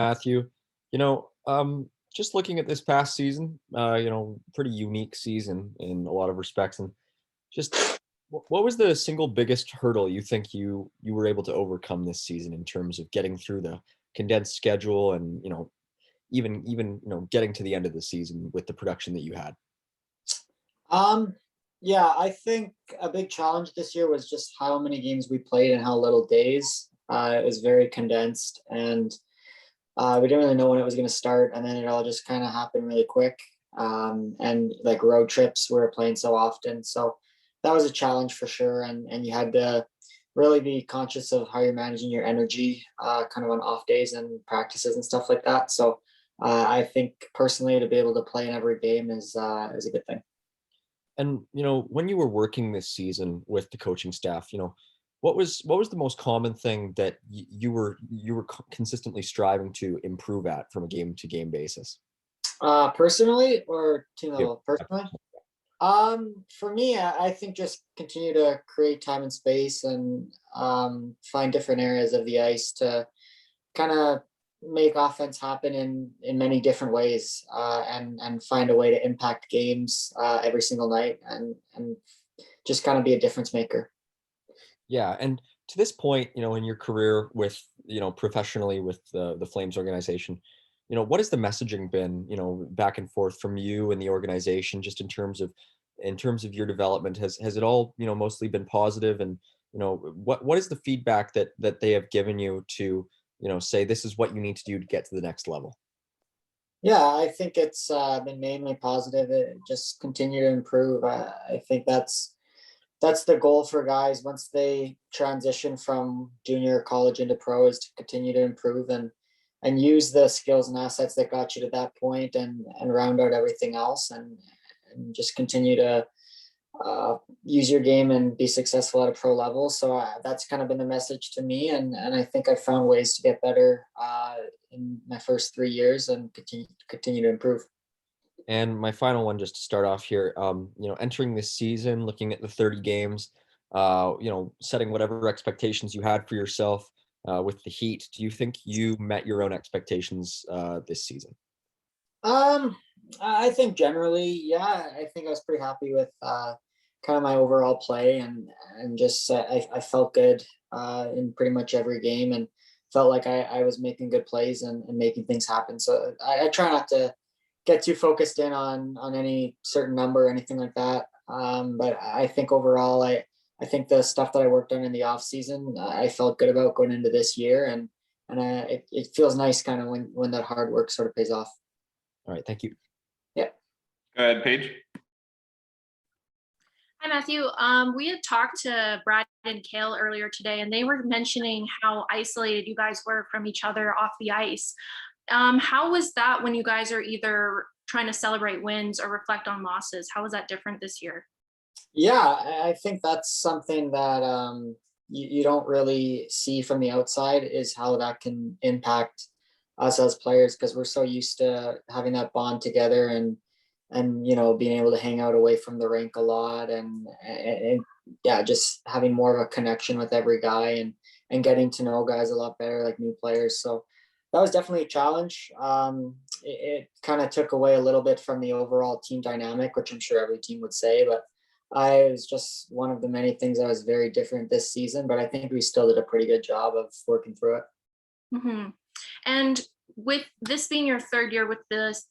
Matthew. You know, just looking at this past season, pretty unique season in a lot of respects, and just what was the single biggest hurdle you think you were able to overcome this season in terms of getting through the condensed schedule and even getting to the end of the season with the production that you had? Um, yeah, I think a big challenge this year was just how many games we played and how little days. It was very condensed, and we didn't really know when it was going to start, and then it all just kind of happened really quick. And like road trips, we were playing so often, so that was a challenge for sure. And you had to really be conscious of how you're managing your energy, kind of on off days and practices and stuff like that. So I think personally, to be able to play in every game is a good thing. And when you were working this season with the coaching staff, what was the most common thing that you were consistently striving to improve at from a game to game basis? Personally or team Yeah. level? Personally, for me, I think just continue to create time and space and find different areas of the ice to kind of make offense happen in many different ways, and find a way to impact games every single night, and just kind of be a difference maker. Yeah, and to this point, in your career with, professionally with the Flames organization, what has the messaging been, back and forth from you and the organization, just in terms of your development? Has it all, mostly been positive? And, what is the feedback that they have given you to, say this is what you need to do to get to the next level? Yeah, I think it's been mainly positive. Just continue to improve. I think that's the goal for guys once they transition from junior college into pro, is to continue to improve and use the skills and assets that got you to that point, and round out everything else, and just continue to use your game and be successful at a pro level. So that's kind of been the message to me, and I think I found ways to get better in my first 3 years, and continue to improve. And my final one, just to start off here, entering this season, looking at the 30 games, setting whatever expectations you had for yourself with the Heat, do you think you met your own expectations this season? Um, I think generally, yeah, I think I was pretty happy with kind of my overall play, and just I felt good in pretty much every game, and felt like I was making good plays, and making things happen. So I try not to get too focused in on any certain number or anything like that. But I think overall, I think the stuff that I worked on in the off season, I felt good about going into this year, and it feels nice kind of when that hard work sort of pays off. All right, thank you. Yeah. Go ahead, Paige. Hi, Matthew. We had talked to Brad and Kale earlier today, and they were mentioning how isolated you guys were from each other off the ice. How was that when you guys are either trying to celebrate wins or reflect on losses? How was that different this year? Yeah, I think that's something that you don't really see from the outside, is how that can impact us as players, because we're so used to having that bond together, and being able to hang out away from the rink a lot, and yeah, just having more of a connection with every guy, and getting to know guys a lot better, like new players. So that was definitely a challenge. It kind of took away a little bit from the overall team dynamic, which I'm sure every team would say, but I was just one of the many things that was very different this season, but I think we still did a pretty good job of working through it. hmm And with this being your third year with this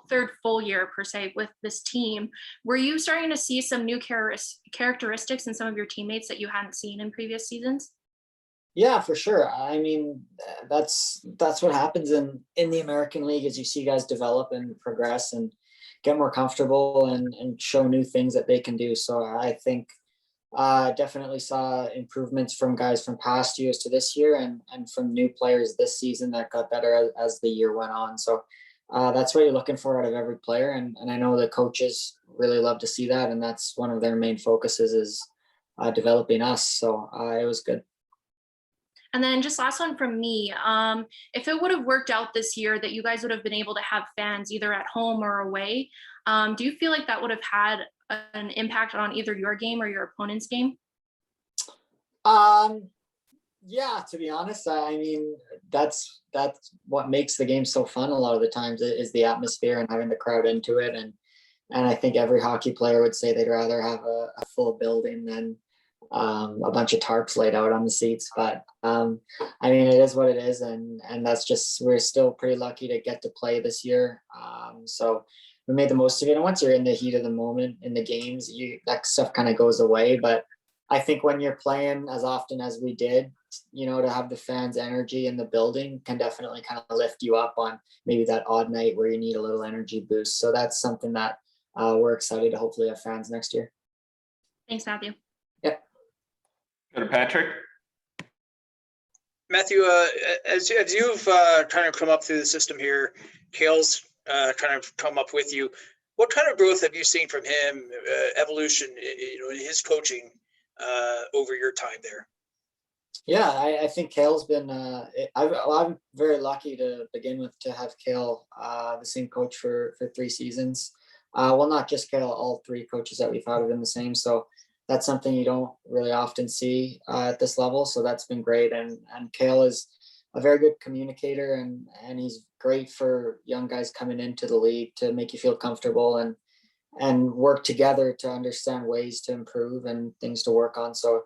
third full year per se with this team, were you starting to see some new characteristics in some of your teammates that you hadn't seen in previous seasons? Yeah, for sure. I mean, that's what happens in the American League, is you see guys develop and progress and get more comfortable, and show new things that they can do. So I think definitely saw improvements from guys from past years to this year, and from new players this season that got better as the year went on. So that's what you're looking for out of every player, and I know the coaches really love to see that, and that's one of their main focuses, is developing us. So it was good. And then just last one from me. If it would have worked out this year that you guys would have been able to have fans either at home or away, do you feel like that would have had an impact on either your game or your opponent's game? Um, Yeah, to be honest, I mean that's what makes the game so fun a lot of the times is the atmosphere and having the crowd into it. And I think every hockey player would say they'd rather have a full building than a bunch of tarps laid out on the seats. But I mean, it is what it is, and that's just we're still pretty lucky to get to play this year. So we made the most of it. And once you're in the heat of the moment in the games, you that stuff kind of goes away. But I think when you're playing as often as we did, to have the fans' energy in the building can definitely kind of lift you up on maybe that odd night where you need a little energy boost. So that's something that we're excited to hopefully have fans next year. Thanks, Matthew. Yep. Go to Patrick. Matthew, as you've kind of come up through the system here, Kale's kind of come up with you. What kind of growth have you seen from him, evolution, in his coaching over your time there? Yeah, I think Kale's been. I'm very lucky to begin with to have Kale, the same coach for 3 seasons. Well, not just Kale, all 3 coaches that we've had have been the same. So that's something you don't really often see at this level. So that's been great. And Kale is a very good communicator, and he's great for young guys coming into the league to make you feel comfortable and work together to understand ways to improve and things to work on. So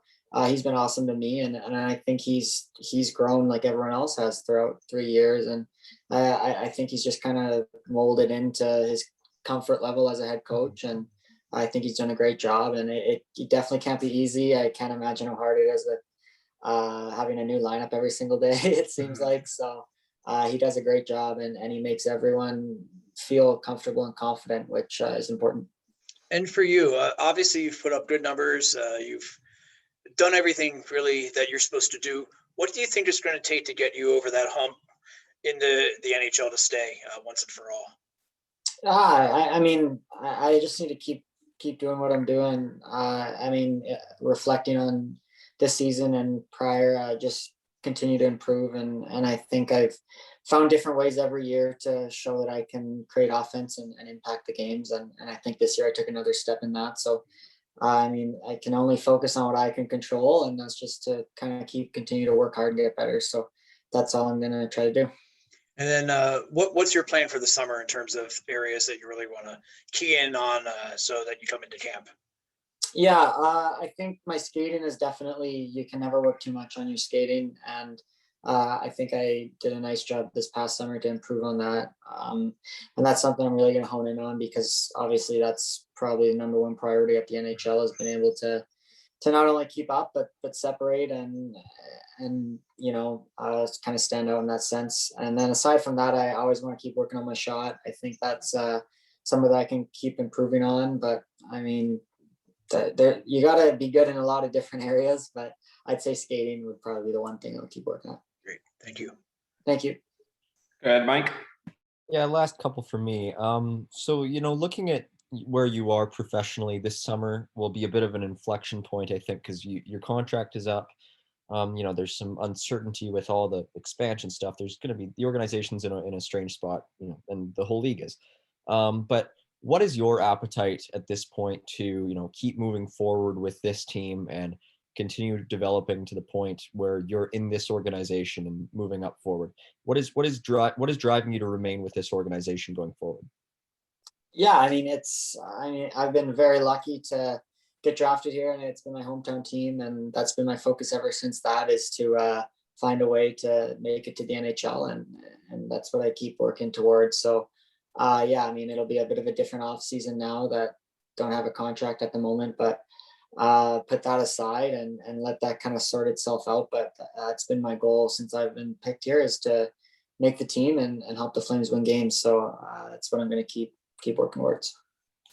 he's been awesome to me, and I think he's grown like everyone else has throughout 3 years, and I think he's just kind of molded into his comfort level as a head coach, and I think he's done a great job. And it definitely can't be easy. I can't imagine how hard it is with having a new lineup every single day. It seems like so. He does a great job, and he makes everyone feel comfortable and confident, which is important. And for you, obviously you've put up good numbers. You've done everything really that you're supposed to do. What do you think it's going to take to get you over that hump in the NHL to stay once and for all? I mean, I just need to keep doing what I'm doing. I mean, reflecting on this season and prior, just continue to improve, and I think I've found different ways every year to show that I can create offense and impact the games, and I think this year I took another step in that. So I mean, I can only focus on what I can control, and that's just to kind of continue to work hard and get better. So that's all I'm gonna try to do. And then what's your plan for the summer in terms of areas that you really want to key in on so that you come into camp? Yeah, I think my skating is definitely, you can never work too much on your skating. And I think I did a nice job this past summer to improve on that. And that's something I'm really going to hone in on, because obviously that's probably the number one priority at the NHL, has been able to not only keep up, but separate and kind of stand out in that sense. And then aside from that, I always want to keep working on my shot. I think that's something that I can keep improving on. But I mean, there you got to be good in a lot of different areas, but I'd say skating would probably be the one thing I'll keep working on. Great, thank you. Thank you. Go ahead, Mike. Yeah, last couple for me. So looking at where you are professionally this summer will be a bit of an inflection point, I think, because your contract is up. There's some uncertainty with all the expansion stuff. There's going to be, the organization's in a strange spot, and the whole league is. But what is your appetite at this point to keep moving forward with this team and continue developing to the point where you're in this organization and moving up forward? What is driving you to remain with this organization going forward? Yeah, I mean, I've been very lucky to get drafted here, and it's been my hometown team, and that's been my focus ever since, that is to find a way to make it to the NHL, and that's what I keep working towards. So yeah, I mean, it'll be a bit of a different off season now that don't have a contract at the moment, but put that aside and let that kind of sort itself out. But that's been my goal since I've been picked here, is to make the team and help the Flames win games. So that's what I'm going to keep working towards.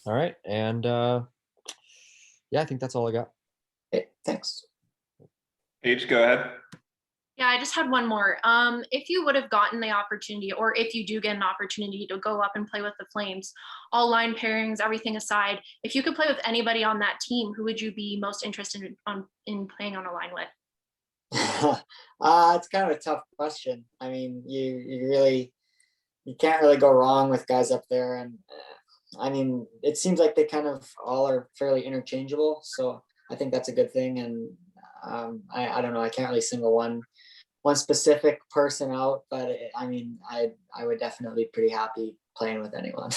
All right. And yeah, I think that's all I got. Okay, thanks. Paige, go ahead. Yeah, I just had one more. If you would have gotten the opportunity, or if you do get an opportunity to go up and play with the Flames, all line pairings, everything aside, if you could play with anybody on that team, who would you be most interested in playing on a line with? It's kind of a tough question. I mean, you can't really go wrong with guys up there, and I mean, it seems like they kind of all are fairly interchangeable, so I think that's a good thing. And I don't know. I can't really single one specific person out, but I mean, I would definitely be pretty happy playing with anyone.